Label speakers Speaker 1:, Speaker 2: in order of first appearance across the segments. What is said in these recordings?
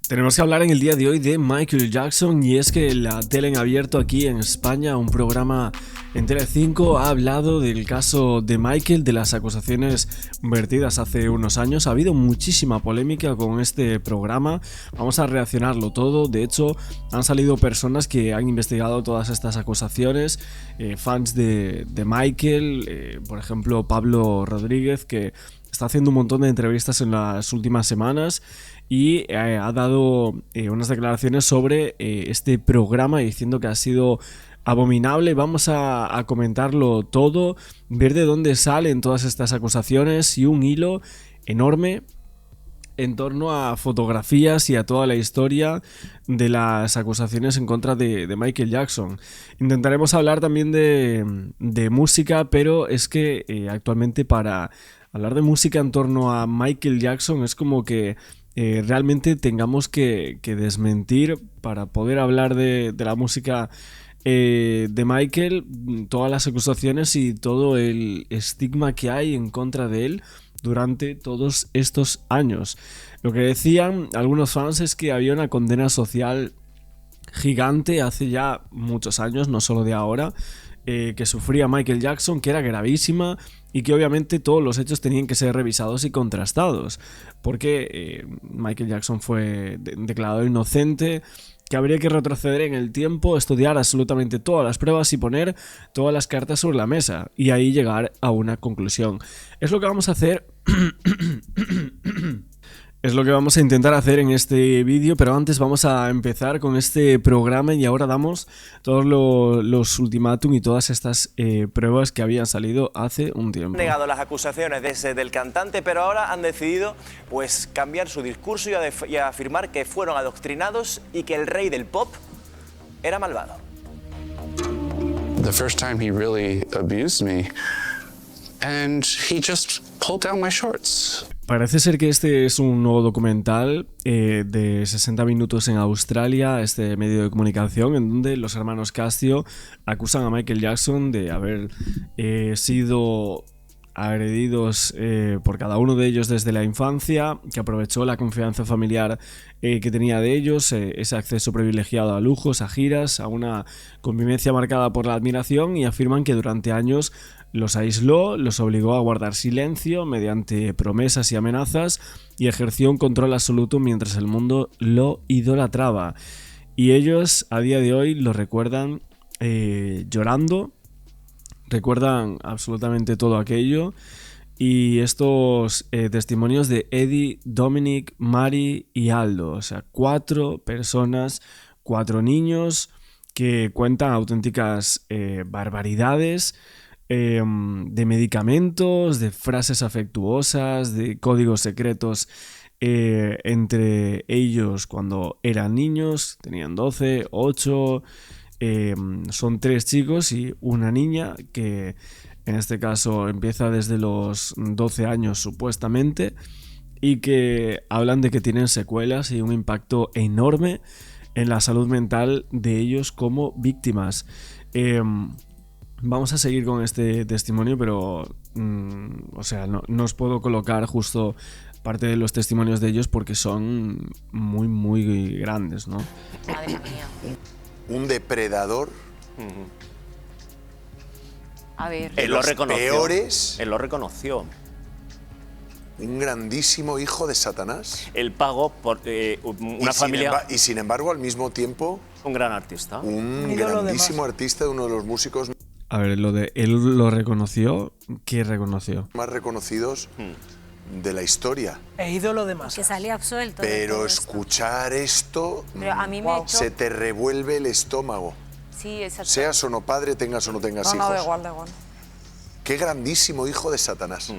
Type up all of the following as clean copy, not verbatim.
Speaker 1: Tenemos que hablar en el día de hoy de Michael Jackson, y es que la tele en abierto aquí en España, un programa en Telecinco, ha hablado del caso de Michael, de las acusaciones vertidas hace unos años. Ha habido muchísima polémica con este programa, vamos a reaccionarlo todo. De hecho, han salido personas que han investigado todas estas acusaciones, fans de Michael, por ejemplo Pablo Rodríguez, que está haciendo un montón de entrevistas en las últimas semanas y ha dado unas declaraciones sobre este programa, diciendo que ha sido abominable. Vamos a comentarlo todo, ver de dónde salen todas estas acusaciones y un hilo enorme en torno a fotografías y a toda la historia de las acusaciones en contra de Michael Jackson. Intentaremos hablar también de música, pero es que actualmente para hablar de música en torno a Michael Jackson es como que realmente tengamos que desmentir, para poder hablar de la música de Michael, todas las acusaciones y todo el estigma que hay en contra de él durante todos estos años. Lo que decían algunos fans es que había una condena social gigante hace ya muchos años, no solo de ahora, que sufría Michael Jackson, que era gravísima y que obviamente todos los hechos tenían que ser revisados y contrastados, porque Michael Jackson fue declarado inocente, que habría que retroceder en el tiempo, estudiar absolutamente todas las pruebas y poner todas las cartas sobre la mesa y ahí llegar a una conclusión. Es lo que vamos a hacer. Es lo que vamos a intentar hacer en este vídeo, pero antes vamos a empezar con este programa y ahora damos todos los ultimátum y todas estas pruebas que habían salido hace un tiempo.
Speaker 2: Han negado las acusaciones del cantante, pero ahora han decidido pues cambiar su discurso y afirmar que fueron adoctrinados y que el rey del pop era malvado.
Speaker 3: The first time he really abused me, and he just pulled down my shorts.
Speaker 1: Parece ser que este es un nuevo documental de 60 minutos en Australia, este medio de comunicación, en donde los hermanos Castio acusan a Michael Jackson de haber sido agredidos por cada uno de ellos desde la infancia, que aprovechó la confianza familiar que tenía de ellos, ese acceso privilegiado a lujos, a giras, a una convivencia marcada por la admiración, y afirman que durante años los aisló, los obligó a guardar silencio mediante promesas y amenazas, y ejerció un control absoluto mientras el mundo lo idolatraba. Y ellos a día de hoy lo recuerdan llorando, recuerdan absolutamente todo aquello. Y estos testimonios de Eddie, Dominic, Mari y Aldo, o sea, 4 personas, 4 niños que cuentan auténticas barbaridades, de medicamentos, de frases afectuosas, de códigos secretos entre ellos cuando eran niños, tenían 12, 8, son 3 chicos y una niña, que en este caso empieza desde los 12 años supuestamente, y que hablan de que tienen secuelas y un impacto enorme en la salud mental de ellos como víctimas. Vamos a seguir con este testimonio, pero o sea, no os puedo colocar justo parte de los testimonios de ellos porque son muy, muy grandes, ¿no?
Speaker 4: Madre mía.
Speaker 5: Un depredador.
Speaker 4: A ver.
Speaker 2: Él lo reconoció.
Speaker 5: Peores.
Speaker 2: Él lo reconoció.
Speaker 5: Un grandísimo hijo de Satanás.
Speaker 2: Él pagó por una familia.
Speaker 5: Y sin embargo, al mismo tiempo,
Speaker 2: Un gran artista.
Speaker 5: un grandísimo artista, uno de los músicos
Speaker 1: A ver, lo de él lo reconoció, ¿qué reconoció?
Speaker 5: más reconocidos de la historia.
Speaker 6: E ídolo de masa.
Speaker 7: Que salía absuelto. de
Speaker 5: Pero
Speaker 7: todo esto.
Speaker 5: escuchar esto,
Speaker 4: Pero a mí me ha hecho...
Speaker 5: se te revuelve el estómago.
Speaker 4: Sí, exacto.
Speaker 5: Seas o no padre, tengas o no tengas hijos.
Speaker 6: No, da igual, da igual.
Speaker 5: Qué grandísimo hijo de Satanás.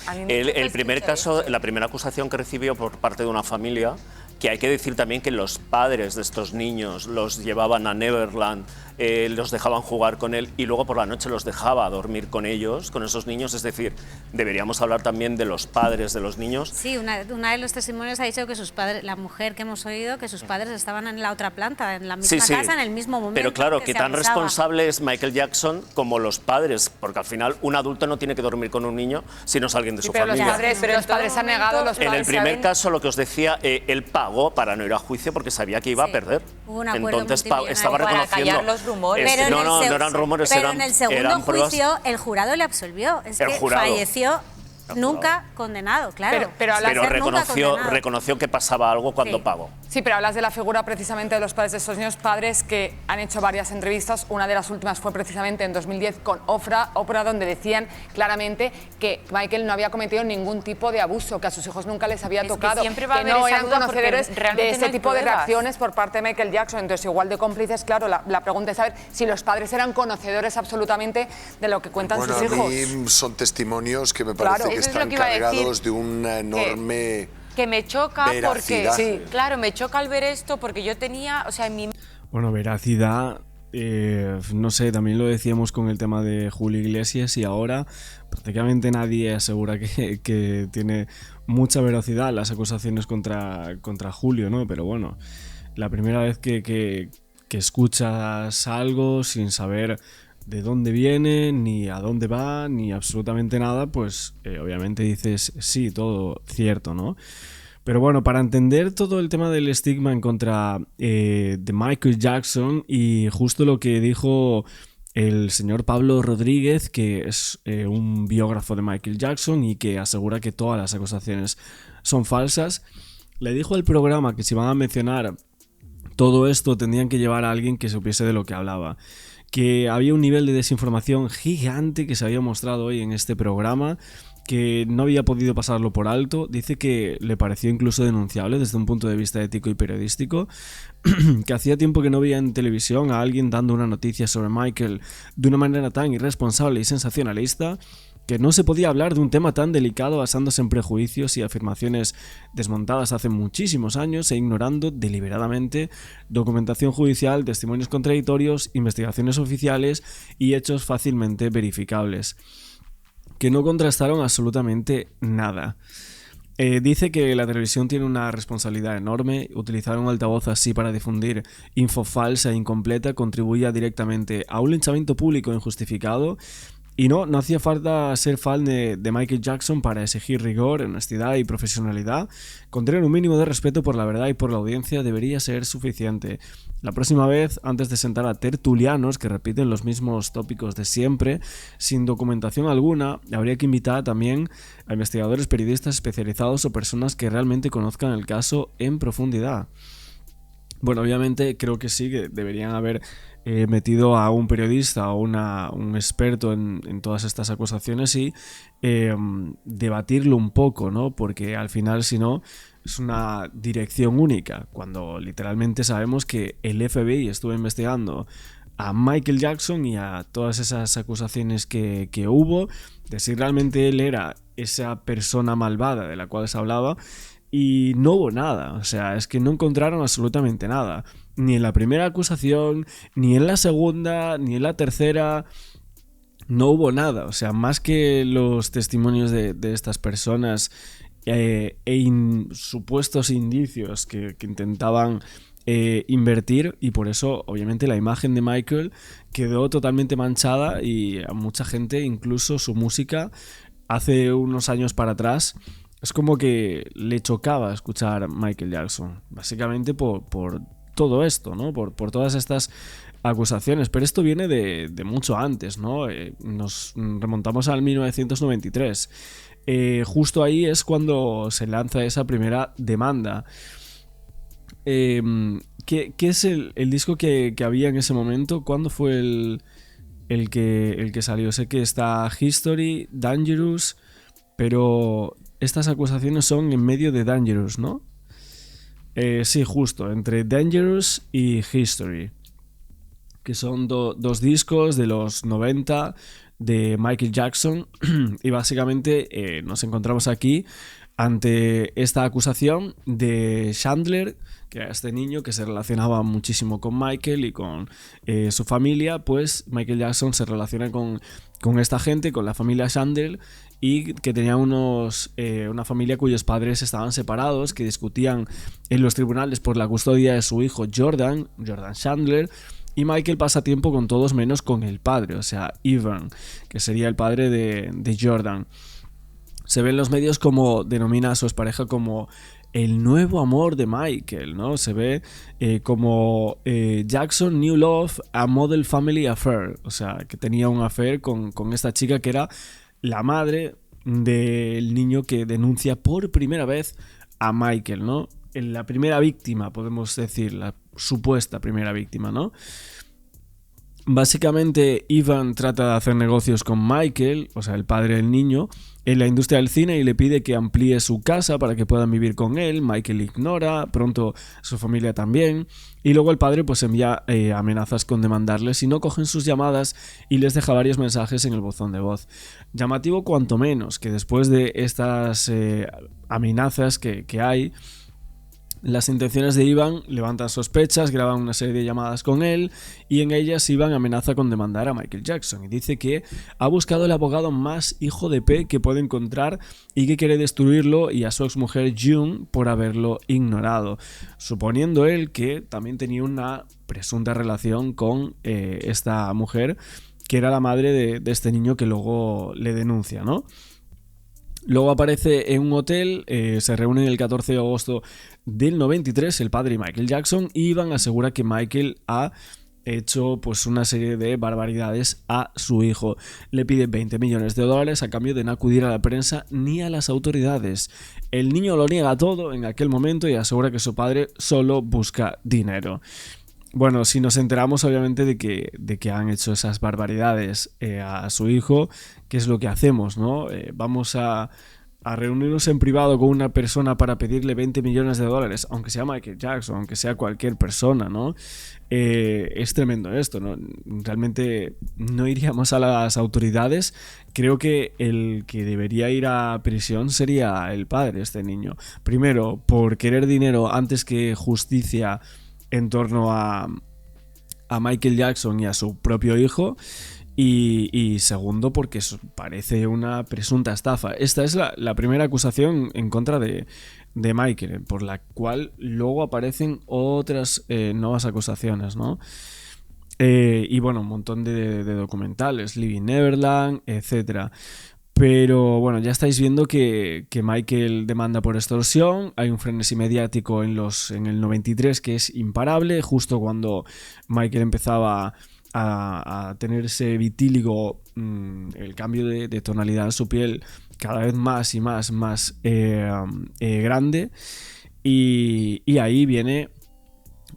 Speaker 4: A mí me
Speaker 2: El
Speaker 4: choca
Speaker 2: primer
Speaker 4: escuchar
Speaker 2: caso,
Speaker 4: esto.
Speaker 2: la primera acusación que recibió por parte de una familia, que hay que decir también que los padres de estos niños los llevaban a Neverland, los dejaban jugar con él y luego por la noche los dejaba dormir con ellos, con esos niños. Es decir, deberíamos hablar también de los padres de los niños.
Speaker 7: Sí, una de los testimonios ha dicho que sus padres, la mujer que hemos oído, que sus padres estaban en la otra planta, en la misma casa, en el mismo momento.
Speaker 2: Pero claro, que
Speaker 7: se
Speaker 2: tan
Speaker 7: avisaba.
Speaker 2: responsable es Michael Jackson como los padres, porque al final un adulto no tiene que dormir con un niño si no es alguien de su
Speaker 4: Pero los
Speaker 2: familia.
Speaker 4: padres han negado, los
Speaker 2: En el
Speaker 4: padres
Speaker 2: primer
Speaker 4: saben...
Speaker 2: caso, lo que os decía, él pagó pagó para no ir a juicio porque sabía que iba a perder.
Speaker 7: Hubo un acuerdo
Speaker 2: Entonces
Speaker 7: multimillonario
Speaker 2: estaba
Speaker 4: para
Speaker 2: reconociendo.
Speaker 4: callar los rumores.
Speaker 7: Pero en el
Speaker 2: no eran rumores,
Speaker 7: pero
Speaker 2: eran,
Speaker 7: en el segundo
Speaker 2: eran pruebas.
Speaker 7: juicio el jurado le absolvió. Es
Speaker 2: El
Speaker 7: que
Speaker 2: jurado.
Speaker 7: falleció nunca condenado, claro.
Speaker 4: Pero hablas
Speaker 2: Pero
Speaker 4: de
Speaker 7: condenado.
Speaker 2: reconoció que pasaba algo cuando
Speaker 7: Sí.
Speaker 2: pagó.
Speaker 6: Sí, pero hablas de la figura precisamente de los padres de estos niños, padres que han hecho varias entrevistas. Una de las últimas fue precisamente en 2010 con Oprah, donde decían claramente que Michael no había cometido ningún tipo de abuso, que a sus hijos nunca les había
Speaker 4: Es que
Speaker 6: tocado,
Speaker 4: siempre va a
Speaker 6: que
Speaker 4: haber
Speaker 6: no
Speaker 4: esa
Speaker 6: eran
Speaker 4: duda porque
Speaker 6: conocedores de
Speaker 4: realmente
Speaker 6: este
Speaker 4: no hay
Speaker 6: tipo de
Speaker 4: pruebas.
Speaker 6: reacciones por parte de Michael Jackson. Entonces, igual de cómplices, claro, la pregunta es saber si los padres eran conocedores absolutamente de lo que cuentan
Speaker 5: Bueno,
Speaker 6: sus
Speaker 5: a
Speaker 6: hijos.
Speaker 5: mí son testimonios que me
Speaker 6: Claro.
Speaker 5: parece que
Speaker 4: Eso es lo
Speaker 5: están
Speaker 4: que iba a decir,
Speaker 5: cargados de una enorme
Speaker 4: Que me choca porque,
Speaker 5: veracidad.
Speaker 6: Sí.
Speaker 4: claro, me choca al ver esto porque yo tenía, o sea, en mi
Speaker 1: Bueno, veracidad, no sé, también lo decíamos con el tema de Julio Iglesias y ahora prácticamente nadie asegura que tiene mucha veracidad las acusaciones contra Julio, ¿no? Pero bueno, la primera vez que escuchas algo sin saber de dónde viene, ni a dónde va, ni absolutamente nada, pues obviamente dices sí, todo cierto, ¿no? Pero bueno, para entender todo el tema del estigma en contra de Michael Jackson y justo lo que dijo el señor Pablo Rodríguez, que es un biógrafo de Michael Jackson y que asegura que todas las acusaciones son falsas, le dijo al programa que si van a mencionar todo esto tendrían que llevar a alguien que supiese de lo que hablaba. Que había un nivel de desinformación gigante que se había mostrado hoy en este programa, que no había podido pasarlo por alto. Dice que le pareció incluso denunciable desde un punto de vista ético y periodístico, que hacía tiempo que no veía en televisión a alguien dando una noticia sobre Michael de una manera tan irresponsable y sensacionalista, que no se podía hablar de un tema tan delicado basándose en prejuicios y afirmaciones desmontadas hace muchísimos años e ignorando deliberadamente documentación judicial, testimonios contradictorios, investigaciones oficiales y hechos fácilmente verificables, que no contrastaron absolutamente nada. Dice que la televisión tiene una responsabilidad enorme. Utilizar un altavoz así para difundir info falsa e incompleta contribuye directamente a un linchamiento público injustificado. Y no hacía falta ser fan de Michael Jackson para exigir rigor, honestidad y profesionalidad. Con tener un mínimo de respeto por la verdad y por la audiencia debería ser suficiente. La próxima vez, antes de sentar a tertulianos que repiten los mismos tópicos de siempre, sin documentación alguna, habría que invitar también a investigadores, periodistas especializados o personas que realmente conozcan el caso en profundidad. Bueno, obviamente creo que sí, que deberían haber metido a un periodista o un experto en todas estas acusaciones y debatirlo un poco, ¿no? Porque al final, si no, es una dirección única, cuando literalmente sabemos que el FBI estuvo investigando a Michael Jackson y a todas esas acusaciones que hubo, de si realmente él era esa persona malvada de la cual se hablaba. Y no hubo nada, o sea, es que no encontraron absolutamente nada. Ni en la primera acusación, ni en la segunda, ni en la tercera. No hubo nada, o sea, más que los testimonios de estas personas supuestos indicios que intentaban invertir, y por eso obviamente la imagen de Michael quedó totalmente manchada y a mucha gente, incluso su música, hace unos años para atrás, es como que le chocaba escuchar Michael Jackson, básicamente por todo esto, ¿no? Por todas estas acusaciones, pero esto viene de mucho antes, ¿no? Nos remontamos al 1993. Justo ahí es cuando se lanza esa primera demanda. ¿Qué es el disco que había en ese momento? ¿Cuándo fue el que salió? Sé que está History, Dangerous, pero estas acusaciones son en medio de Dangerous, ¿no? Sí, justo, entre Dangerous y History, que son dos discos de los 90 de Michael Jackson, y básicamente nos encontramos aquí ante esta acusación de Chandler, que era este niño que se relacionaba muchísimo con Michael y con su familia. Pues Michael Jackson se relaciona con esta gente, con la familia Chandler, y que tenía una familia cuyos padres estaban separados, que discutían en los tribunales por la custodia de su hijo Jordan Chandler, y Michael pasa tiempo con todos menos con el padre, o sea, Ivan, que sería el padre de Jordan. Se ve en los medios como denomina a su expareja como el nuevo amor de Michael, ¿no? Se ve como Jackson New Love, a Model Family Affair, o sea, que tenía un affair con esta chica que era la madre del niño que denuncia por primera vez a Michael, ¿no? La primera víctima, podemos decir, la supuesta primera víctima, ¿no? Básicamente, Ivan trata de hacer negocios con Michael, o sea, el padre del niño, en la industria del cine y le pide que amplíe su casa para que puedan vivir con él. Michael ignora, pronto su familia también, y luego el padre pues envía amenazas con demandarles si no cogen sus llamadas y les deja varios mensajes en el buzón de voz. Llamativo cuanto menos que después de estas amenazas que hay, las intenciones de Ivan levantan sospechas, graban una serie de llamadas con él y en ellas Ivan amenaza con demandar a Michael Jackson y dice que ha buscado el abogado más hijo de P que puede encontrar y que quiere destruirlo y a su exmujer June por haberlo ignorado, suponiendo él que también tenía una presunta relación con esta mujer que era la madre de este niño que luego le denuncia, ¿no? Luego aparece en un hotel, se reúnen el 14 de agosto del 93 el padre y Michael Jackson y Ivan asegura que Michael ha hecho pues una serie de barbaridades a su hijo. Le pide $20 millones a cambio de no acudir a la prensa ni a las autoridades. El niño lo niega todo en aquel momento y asegura que su padre solo busca dinero. Bueno, si nos enteramos obviamente de que han hecho esas barbaridades a su hijo, ¿qué es lo que hacemos, no? Vamos a reunirnos en privado con una persona para pedirle $20 millones, aunque sea Michael Jackson, aunque sea cualquier persona, ¿no? Es tremendo esto, ¿no? Realmente no iríamos a las autoridades. Creo que el que debería ir a prisión sería el padre de este niño. Primero, por querer dinero antes que justicia en torno a Michael Jackson y a su propio hijo, y segundo porque parece una presunta estafa. Esta es la primera acusación en contra de Michael, por la cual luego aparecen otras nuevas acusaciones, ¿no? Y bueno, un montón de documentales, Living Neverland, etcétera. Pero bueno, ya estáis viendo que Michael demanda por extorsión. Hay un frenesí mediático en el 93 que es imparable. Justo cuando Michael empezaba a tener ese vitíligo, el cambio de tonalidad en su piel cada vez más y más grande. Y ahí viene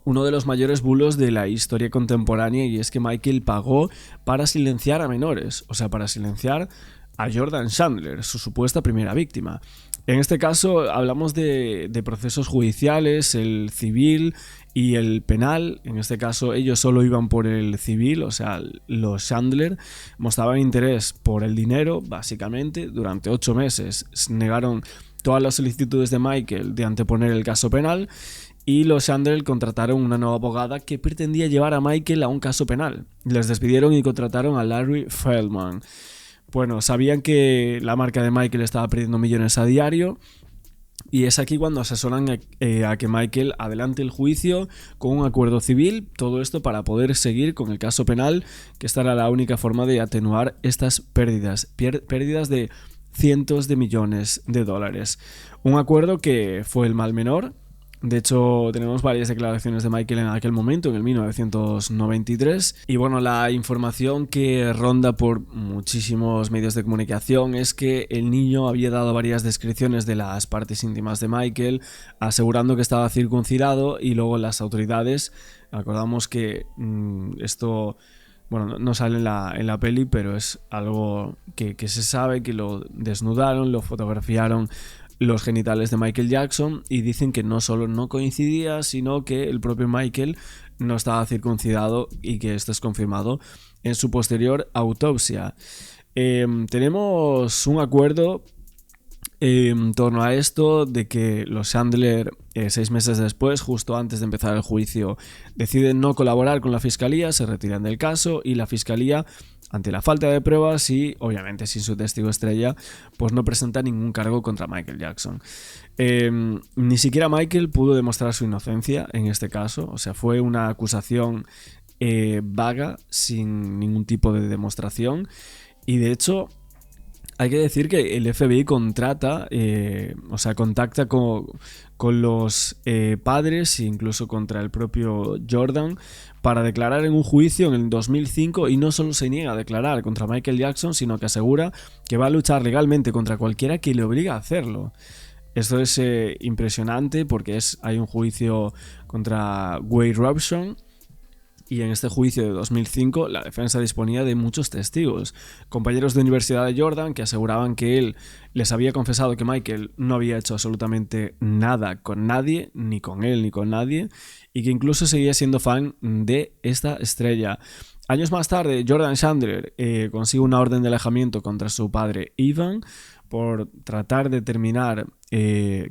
Speaker 1: uno de los mayores bulos de la historia contemporánea, y es que Michael pagó para silenciar a menores, o sea, para silenciar a Jordan Chandler, su supuesta primera víctima. En este caso hablamos de procesos judiciales, el civil y el penal. En este caso ellos solo iban por el civil, o sea, los Chandler mostraban interés por el dinero, básicamente. Durante 8 meses negaron todas las solicitudes de Michael de anteponer el caso penal, y los Chandler contrataron una nueva abogada que pretendía llevar a Michael a un caso penal. Les despidieron y contrataron a Larry Feldman. Bueno, sabían que la marca de Michael estaba perdiendo millones a diario, y es aquí cuando asesoran a que Michael adelante el juicio con un acuerdo civil, todo esto para poder seguir con el caso penal, que esta era la única forma de atenuar estas pérdidas de cientos de millones de dólares. Un acuerdo que fue el mal menor. De hecho, tenemos varias declaraciones de Michael en aquel momento, en el 1993. Y bueno, la información que ronda por muchísimos medios de comunicación es que el niño había dado varias descripciones de las partes íntimas de Michael, asegurando que estaba circuncidado, y luego las autoridades, acordamos que esto, bueno, no sale en la peli, pero es algo que se sabe, que lo desnudaron, lo fotografiaron los genitales de Michael Jackson, y dicen que no solo no coincidía, sino que el propio Michael no estaba circuncidado, y que esto es confirmado en su posterior autopsia. Tenemos un acuerdo en torno a esto, de que los Chandler 6 meses después, justo antes de empezar el juicio, deciden no colaborar con la fiscalía, se retiran del caso, y la fiscalía, ante la falta de pruebas y obviamente sin su testigo estrella, pues no presenta ningún cargo contra Michael Jackson. Ni siquiera Michael pudo demostrar su inocencia en este caso, o sea, fue una acusación vaga, sin ningún tipo de demostración, y de hecho Hay que decir que el FBI contacta con los padres e incluso contra el propio Jordan para declarar en un juicio en el 2005, y no solo se niega a declarar contra Michael Jackson, sino que asegura que va a luchar legalmente contra cualquiera que le obligue a hacerlo. Esto es impresionante porque hay un juicio contra Wade Robson. Y en este juicio de 2005 la defensa disponía de muchos testigos, compañeros de universidad de Jordan que aseguraban que él les había confesado que Michael no había hecho absolutamente nada con nadie, ni con él ni con nadie, y que incluso seguía siendo fan de esta estrella. Años más tarde, Jordan Chandler consigue una orden de alejamiento contra su padre Ivan por tratar de terminar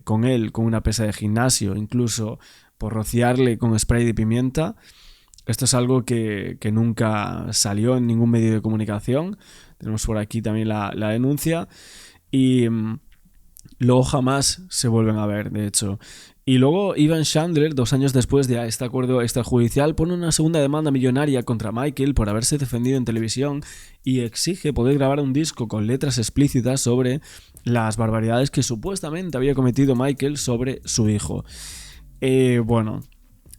Speaker 1: con él con una pesa de gimnasio, incluso por rociarle con spray de pimienta. Esto es algo que nunca salió en ningún medio de comunicación. Tenemos por aquí también la denuncia. Y luego jamás se vuelven a ver, de hecho. Y luego Ivan Chandler, 2 años después de este acuerdo extrajudicial, pone una segunda demanda millonaria contra Michael por haberse defendido en televisión y exige poder grabar un disco con letras explícitas sobre las barbaridades que supuestamente había cometido Michael sobre su hijo.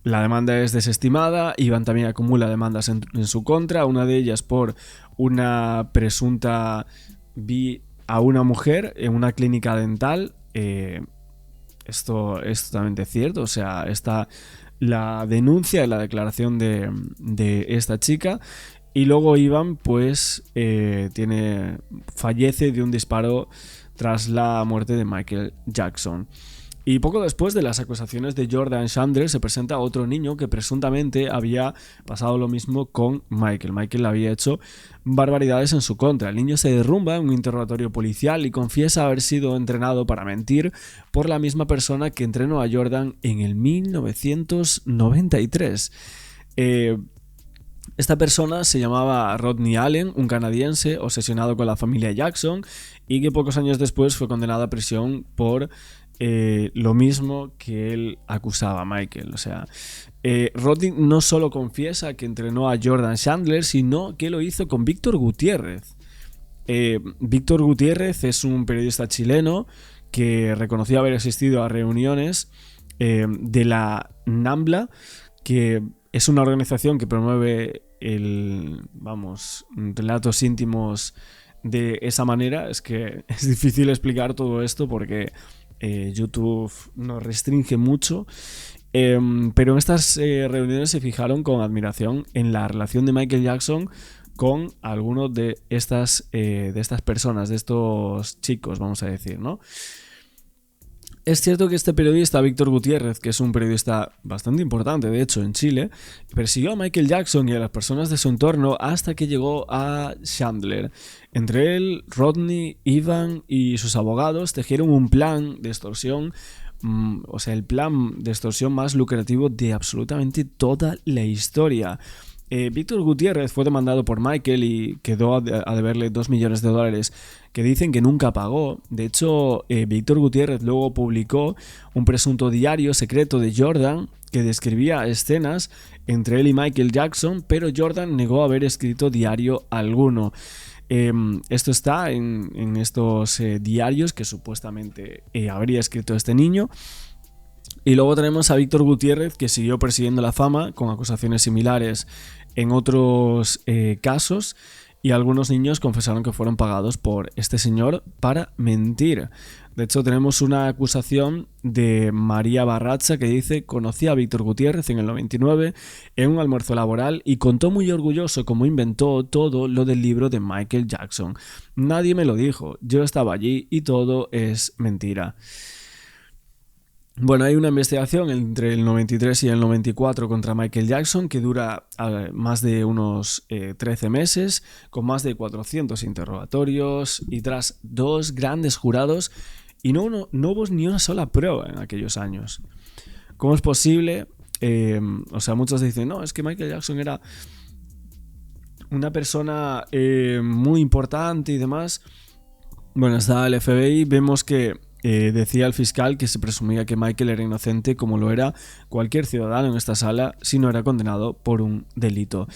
Speaker 1: La demanda es desestimada. Ivan también acumula demandas en su contra, una de ellas por una presunta a una mujer en una clínica dental. Esto es totalmente cierto, o sea, está la denuncia y la declaración de esta chica. Y luego Ivan pues fallece de un disparo tras la muerte de Michael Jackson. Y poco después de las acusaciones de Jordan Chandler se presenta otro niño que presuntamente había pasado lo mismo con Michael. Michael había hecho barbaridades en su contra. El niño se derrumba en un interrogatorio policial y confiesa haber sido entrenado para mentir por la misma persona que entrenó a Jordan en el 1993. Esta persona se llamaba Rodney Allen, un canadiense obsesionado con la familia Jackson y que pocos años después fue condenado a prisión por lo mismo que él acusaba a Michael. O sea, Rodney no solo confiesa que entrenó a Jordan Chandler, sino que lo hizo con Víctor Gutiérrez. Víctor Gutiérrez es un periodista chileno que reconoció haber asistido a reuniones de la NAMBLA, que es una organización que promueve relatos íntimos de esa manera. Es que es difícil explicar todo esto porque YouTube nos restringe mucho, pero en estas reuniones se fijaron con admiración en la relación de Michael Jackson con algunos de estas personas, de estos chicos, vamos a decir, ¿no? Es cierto que este periodista, Víctor Gutiérrez, que es un periodista bastante importante, de hecho, en Chile, persiguió a Michael Jackson y a las personas de su entorno hasta que llegó a Chandler. Entre él, Rodney, Ivan y sus abogados tejieron un plan de extorsión, el plan de extorsión más lucrativo de absolutamente toda la historia. Víctor Gutiérrez fue demandado por Michael y quedó a deberle $2 millones que dicen que nunca pagó. De hecho, Víctor Gutiérrez luego publicó un presunto diario secreto de Jordan que describía escenas entre él y Michael Jackson, pero Jordan negó haber escrito diario alguno. Esto está en estos diarios que supuestamente habría escrito este niño. Y luego tenemos a Víctor Gutiérrez, que siguió persiguiendo la fama con acusaciones similares en otros casos, y algunos niños confesaron que fueron pagados por este señor para mentir. De hecho, tenemos una acusación de María Barraza que dice: conocí a Víctor Gutiérrez en el 99 en un almuerzo laboral y contó muy orgulloso cómo inventó todo lo del libro de Michael Jackson. Nadie me lo dijo, yo estaba allí y todo es mentira. Bueno, hay una investigación entre el 93 y el 94 contra Michael Jackson que dura más de unos 13 meses, con más de 400 interrogatorios y tras 2 grandes jurados, y no hubo ni una sola prueba en aquellos años. ¿Cómo es posible? Muchos dicen, no, es que Michael Jackson era una persona muy importante y demás. Bueno, está el FBI, vemos que decía el fiscal que se presumía que Michael era inocente, como lo era cualquier ciudadano en esta sala si no era condenado por un delito.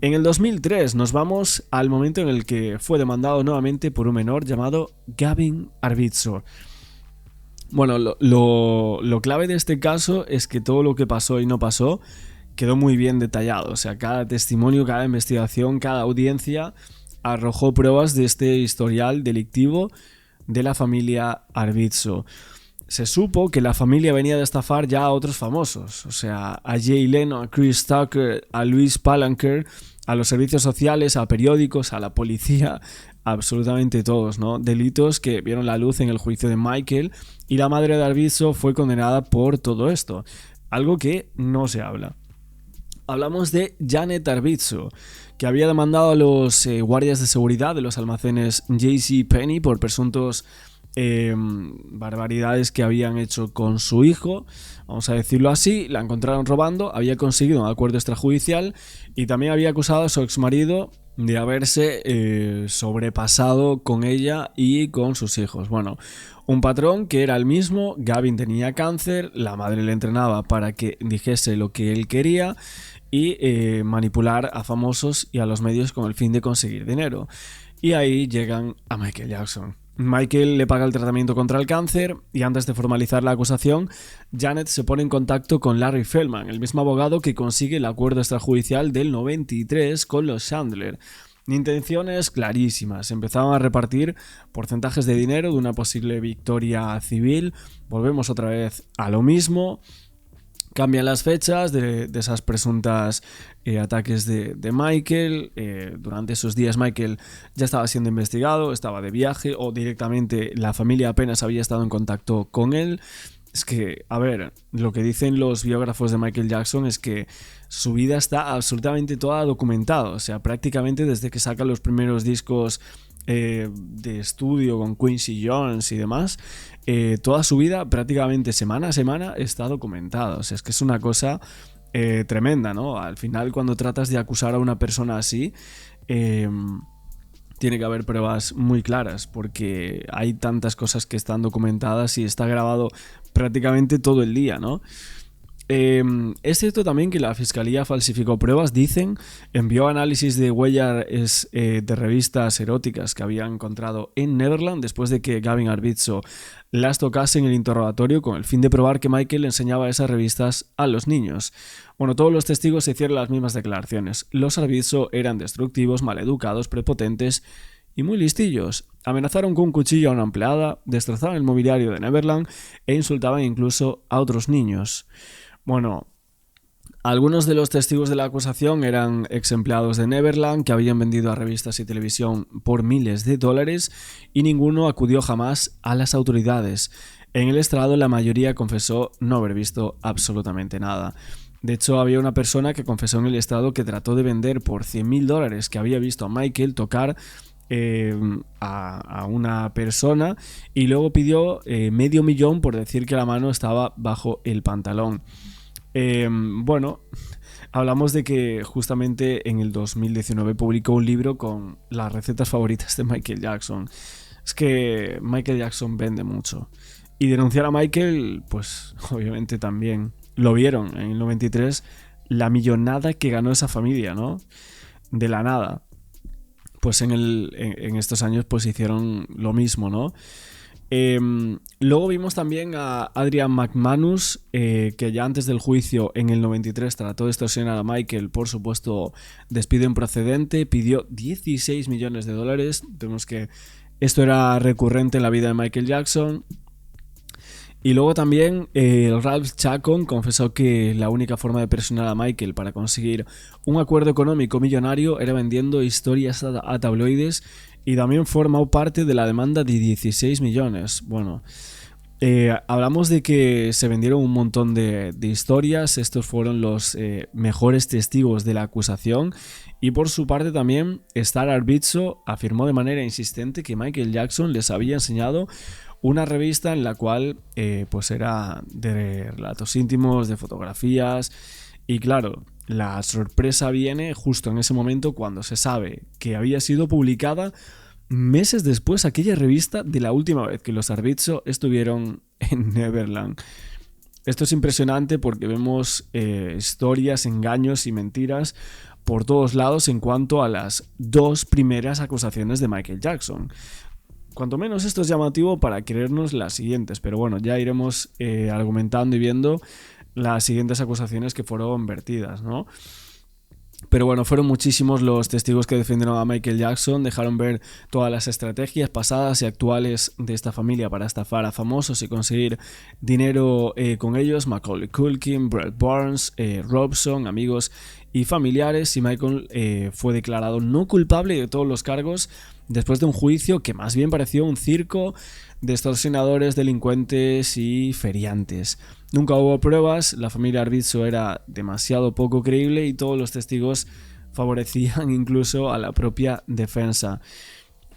Speaker 1: En el 2003 nos vamos al momento en el que fue demandado nuevamente por un menor llamado Gavin Arvizo. Bueno, lo clave de este caso es que todo lo que pasó y no pasó quedó muy bien detallado. O sea, cada testimonio, cada investigación, cada audiencia arrojó pruebas de este historial delictivo de la familia Arvizo. Se supo que la familia venía de estafar ya a otros famosos, o sea, a Jay Leno, a Chris Tucker, a Luis Palanker, a los servicios sociales, a periódicos, a la policía, absolutamente todos, ¿no? Delitos que vieron la luz en el juicio de Michael, y la madre de Arvizo fue condenada por todo esto, algo que no se habla. Hablamos de Janet Arvizo, que había demandado a los guardias de seguridad de los almacenes JCPenney por presuntos barbaridades que habían hecho con su hijo, vamos a decirlo así. La encontraron robando, había conseguido un acuerdo extrajudicial y también había acusado a su exmarido de haberse sobrepasado con ella y con sus hijos. Bueno, un patrón que era el mismo. Gavin tenía cáncer, la madre le entrenaba para que dijese lo que él quería y manipular a famosos y a los medios con el fin de conseguir dinero. Y ahí llegan a Michael Jackson. Michael le paga el tratamiento contra el cáncer y antes de formalizar la acusación, Janet se pone en contacto con Larry Feldman, el mismo abogado que consigue el acuerdo extrajudicial del 93 con los Chandler. Intenciones clarísimas, empezaban a repartir porcentajes de dinero de una posible victoria civil. Volvemos otra vez a lo mismo. Cambian las fechas de esas presuntas ataques de Michael. Durante esos días Michael ya estaba siendo investigado, estaba de viaje o directamente la familia apenas había estado en contacto con él. Es que, a ver, lo que dicen los biógrafos de Michael Jackson es que su vida está absolutamente toda documentada. O sea, prácticamente desde que saca los primeros discos de estudio con Quincy Jones y demás, toda su vida prácticamente semana a semana está documentada. O sea, es que es una cosa tremenda, ¿no? Al final, cuando tratas de acusar a una persona así, tiene que haber pruebas muy claras porque hay tantas cosas que están documentadas y está grabado prácticamente todo el día, ¿no? Es cierto también que la fiscalía falsificó pruebas, dicen, envió análisis de huellas de revistas eróticas que había encontrado en Neverland después de que Gavin Arvizo las tocase en el interrogatorio con el fin de probar que Michael enseñaba esas revistas a los niños. Bueno, todos los testigos hicieron las mismas declaraciones. Los Arvizo eran destructivos, maleducados, prepotentes y muy listillos. Amenazaron con un cuchillo a una empleada, destrozaban el mobiliario de Neverland e insultaban incluso a otros niños. Bueno, algunos de los testigos de la acusación eran ex empleados de Neverland que habían vendido a revistas y televisión por miles de dólares y ninguno acudió jamás a las autoridades. En el estrado la mayoría confesó no haber visto absolutamente nada. De hecho, había una persona que confesó en el estrado que trató de vender por $100,000 que había visto a Michael tocar a una persona y luego pidió $500,000 por decir que la mano estaba bajo el pantalón. Bueno, hablamos de que justamente en el 2019 publicó un libro con las recetas favoritas de Michael Jackson. Es que Michael Jackson vende mucho. Y denunciar a Michael, pues obviamente también. Lo vieron en el 93, la millonada que ganó esa familia, ¿no? De la nada. Pues en estos años pues hicieron lo mismo, ¿no? Luego vimos también a Adrian McManus, que ya antes del juicio en el 93 trató de extorsionar a Michael por supuesto despido improcedente, pidió $16 millones. Vemos que esto era recurrente en la vida de Michael Jackson. Y luego también Ralph Chacon confesó que la única forma de presionar a Michael para conseguir un acuerdo económico millonario era vendiendo historias a tabloides y también formó parte de la demanda de 16 millones. Bueno, hablamos de que se vendieron un montón de historias, estos fueron los mejores testigos de la acusación y por su parte también Star Arvizo afirmó de manera insistente que Michael Jackson les había enseñado una revista en la cual pues era de relatos íntimos, de fotografías y claro, la sorpresa viene justo en ese momento cuando se sabe que había sido publicada meses después aquella revista de la última vez que los Arvizo estuvieron en Neverland. Esto es impresionante porque vemos historias, engaños y mentiras por todos lados en cuanto a las 2 primeras acusaciones de Michael Jackson. Cuanto menos esto es llamativo para creernos las siguientes, pero bueno, ya iremos argumentando y viendo las siguientes acusaciones que fueron vertidas, ¿no? Pero bueno, fueron muchísimos los testigos que defendieron a Michael Jackson, dejaron ver todas las estrategias pasadas y actuales de esta familia para estafar a famosos y conseguir dinero con ellos. Macaulay Culkin, Brett Barnes, Robson, amigos y familiares, y Michael fue declarado no culpable de todos los cargos después de un juicio que más bien pareció un circo de extorsionadores, delincuentes y feriantes. Nunca hubo pruebas, la familia Arvizo era demasiado poco creíble y todos los testigos favorecían incluso a la propia defensa.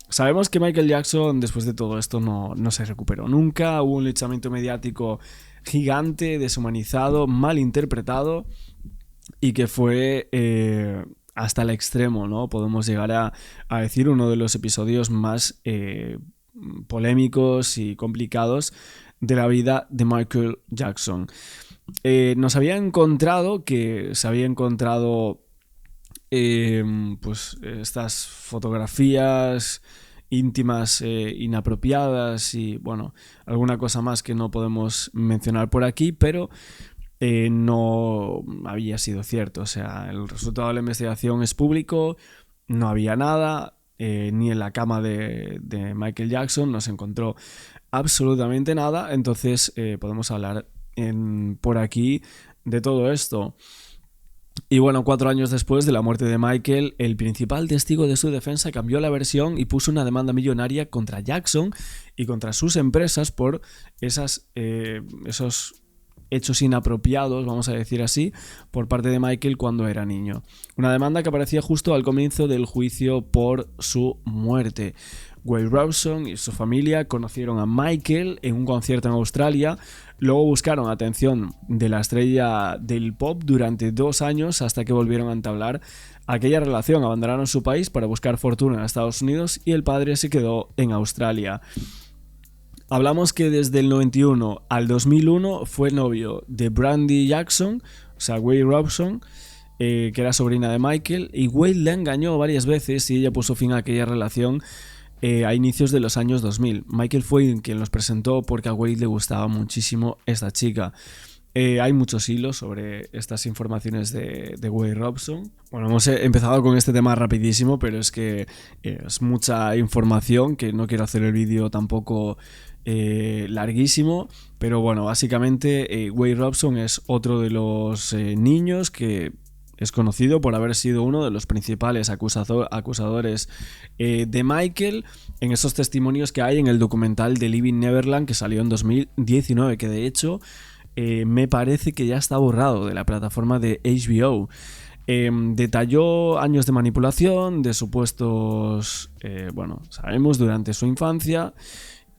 Speaker 1: Sabemos que Michael Jackson después de todo esto no se recuperó nunca, hubo un linchamiento mediático gigante, deshumanizado, mal interpretado y que fue hasta el extremo, ¿no? Podemos llegar a decir uno de los episodios más polémicos y complicados de la vida de Michael Jackson. Nos había encontrado que se había encontrado pues estas fotografías íntimas inapropiadas y bueno, alguna cosa más que no podemos mencionar por aquí, pero no había sido cierto. O sea, el resultado de la investigación es público, no había nada. Ni en la cama de Michael Jackson no se encontró absolutamente nada, entonces podemos hablar por aquí de todo esto. Y bueno, 4 años después de la muerte de Michael, el principal testigo de su defensa cambió la versión y puso una demanda millonaria contra Jackson y contra sus empresas por esos hechos inapropiados, vamos a decir así, por parte de Michael cuando era niño. Una demanda que aparecía justo al comienzo del juicio por su muerte. Wade Robson y su familia conocieron a Michael en un concierto en Australia, luego buscaron atención de la estrella del pop durante 2 años hasta que volvieron a entablar aquella relación. Abandonaron su país para buscar fortuna en Estados Unidos y el padre se quedó en Australia. Hablamos que desde el 91 al 2001 fue novio de Brandy Jackson, o sea, Wade Robson, que era sobrina de Michael, y Wade la engañó varias veces y ella puso fin a aquella relación a inicios de los años 2000. Michael fue quien los presentó porque a Wade le gustaba muchísimo esta chica. Hay muchos hilos sobre estas informaciones de Wade Robson. Bueno, hemos empezado con este tema rapidísimo, pero es que es mucha información que no quiero hacer el vídeo tampoco larguísimo, pero bueno, básicamente Wade Robson es otro de los niños que es conocido por haber sido uno de los principales acusadores de Michael en esos testimonios que hay en el documental de Living Neverland que salió en 2019, que de hecho me parece que ya está borrado de la plataforma de HBO. Detalló años de manipulación, de supuestos, sabemos, durante su infancia,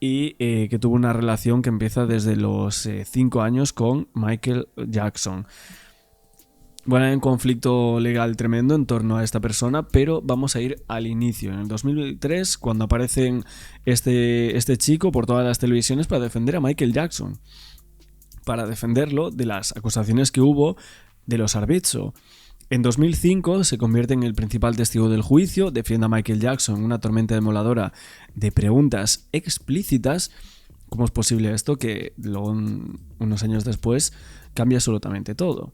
Speaker 1: y que tuvo una relación que empieza desde los 5 años con Michael Jackson. Bueno, hay un conflicto legal tremendo en torno a esta persona, pero vamos a ir al inicio. En el 2003, cuando aparece este chico por todas las televisiones para defender a Michael Jackson, para defenderlo de las acusaciones que hubo de los Arvizo. En 2005 se convierte en el principal testigo del juicio, defiende a Michael Jackson en una tormenta demoledora de preguntas explícitas. ¿Cómo es posible esto? Que luego, unos años después, cambia absolutamente todo.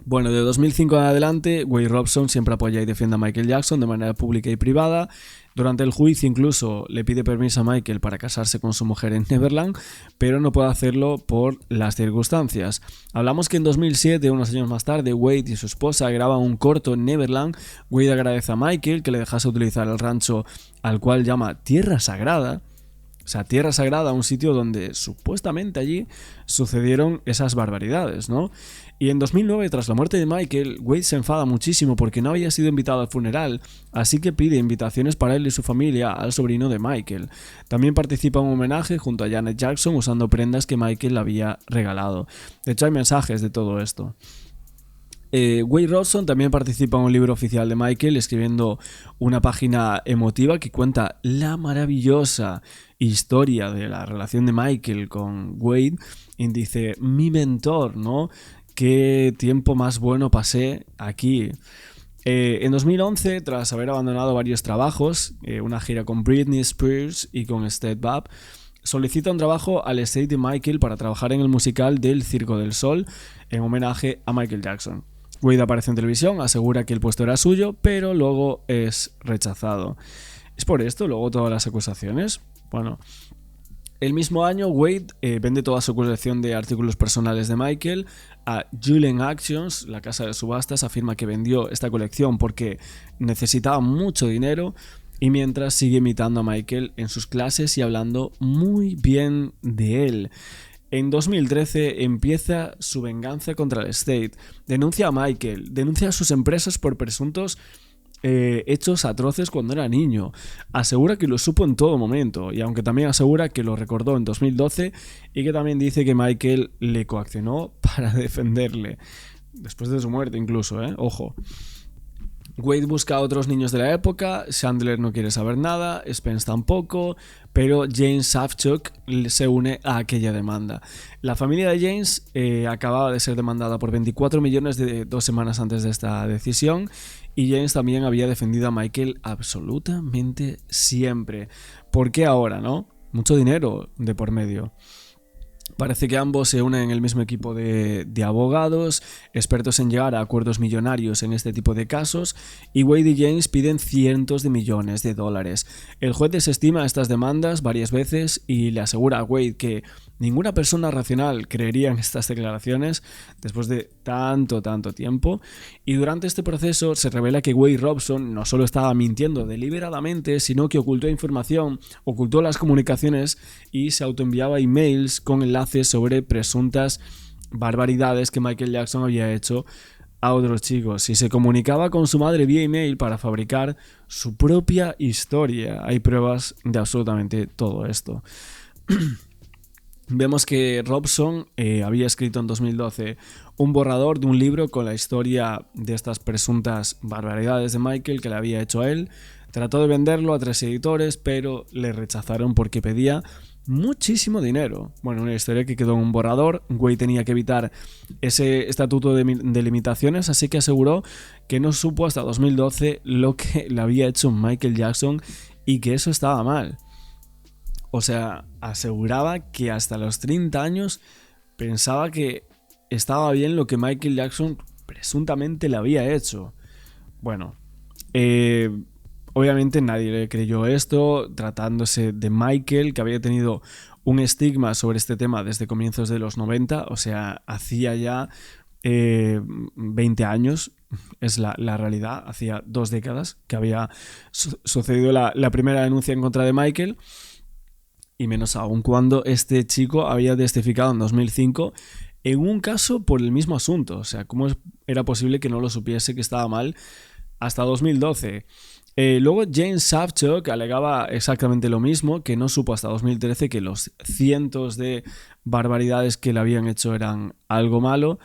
Speaker 1: Bueno, de 2005 en adelante, Wade Robson siempre apoya y defiende a Michael Jackson de manera pública y privada. Durante el juicio incluso le pide permiso a Michael para casarse con su mujer en Neverland, pero no puede hacerlo por las circunstancias. Hablamos que en 2007, unos años más tarde, Wade y su esposa graban un corto en Neverland. Wade agradece a Michael que le dejase utilizar el rancho al cual llama Tierra Sagrada. O sea, Tierra Sagrada, un sitio donde supuestamente allí sucedieron esas barbaridades, ¿no? Y en 2009, tras la muerte de Michael, Wade se enfada muchísimo porque no había sido invitado al funeral, así que pide invitaciones para él y su familia al sobrino de Michael. También participa en un homenaje junto a Janet Jackson usando prendas que Michael le había regalado. De hecho, hay mensajes de todo esto. Wade Robson también participa en un libro oficial de Michael, escribiendo una página emotiva que cuenta la maravillosa historia de la relación de Michael con Wade, y dice: mi mentor, ¿no? Qué tiempo más bueno pasé aquí. En 2011, tras haber abandonado varios trabajos, una gira con Britney Spears y con Step Up, solicita un trabajo al estate de Michael para trabajar en el musical del Circo del Sol en homenaje a Michael Jackson. Wade aparece en televisión, asegura que el puesto era suyo, pero luego es rechazado. ¿Es por esto luego todas las acusaciones? Bueno, el mismo año Wade vende toda su colección de artículos personales de Michael a Julian Actions, la casa de subastas. Afirma que vendió esta colección porque necesitaba mucho dinero, y mientras sigue imitando a Michael en sus clases y hablando muy bien de él. En 2013 empieza su venganza contra el estate. Denuncia a Michael, denuncia a sus empresas por presuntos hechos atroces cuando era niño. Asegura que lo supo en todo momento, y aunque también asegura que lo recordó en 2012 y que también dice que Michael le coaccionó para defenderle. Después de su muerte incluso, ojo. Wade busca a otros niños de la época, Chandler no quiere saber nada, Spence tampoco, pero James Safchuk se une a aquella demanda. La familia de James acababa de ser demandada por 24 millones 2 semanas antes de esta decisión, y James también había defendido a Michael absolutamente siempre. ¿Por qué ahora, no? Mucho dinero de por medio. Parece que ambos se unen en el mismo equipo de abogados, expertos en llegar a acuerdos millonarios en este tipo de casos, y Wade y James piden cientos de millones de dólares. El juez desestima estas demandas varias veces y le asegura a Wade que ninguna persona racional creería en estas declaraciones después de tanto tiempo, y durante este proceso se revela que Wade Robson no solo estaba mintiendo deliberadamente, sino que ocultó información, ocultó las comunicaciones y se autoenviaba emails con enlaces sobre presuntas barbaridades que Michael Jackson había hecho a otros chicos, y se comunicaba con su madre vía email para fabricar su propia historia. Hay pruebas de absolutamente todo esto. Vemos que Robson había escrito en 2012 un borrador de un libro con la historia de estas presuntas barbaridades de Michael que le había hecho a él. Trató de venderlo a 3 editores, pero le rechazaron porque pedía muchísimo dinero. Bueno, una historia que quedó en un borrador. Wade tenía que evitar ese estatuto de limitaciones, así que aseguró que no supo hasta 2012 lo que le había hecho Michael Jackson y que eso estaba mal. O sea, aseguraba que hasta los 30 años pensaba que estaba bien lo que Michael Jackson presuntamente le había hecho. Bueno, obviamente nadie le creyó esto, tratándose de Michael, que había tenido un estigma sobre este tema desde comienzos de los 90, o sea, hacía ya 20 años, es la realidad, hacía 2 décadas que había sucedido la primera denuncia en contra de Michael, y menos aún cuando este chico había testificado en 2005 en un caso por el mismo asunto. O sea, ¿cómo era posible que no lo supiese que estaba mal hasta 2012? Luego James Safchuk alegaba exactamente lo mismo, que no supo hasta 2013 que los cientos de barbaridades que le habían hecho eran algo malo.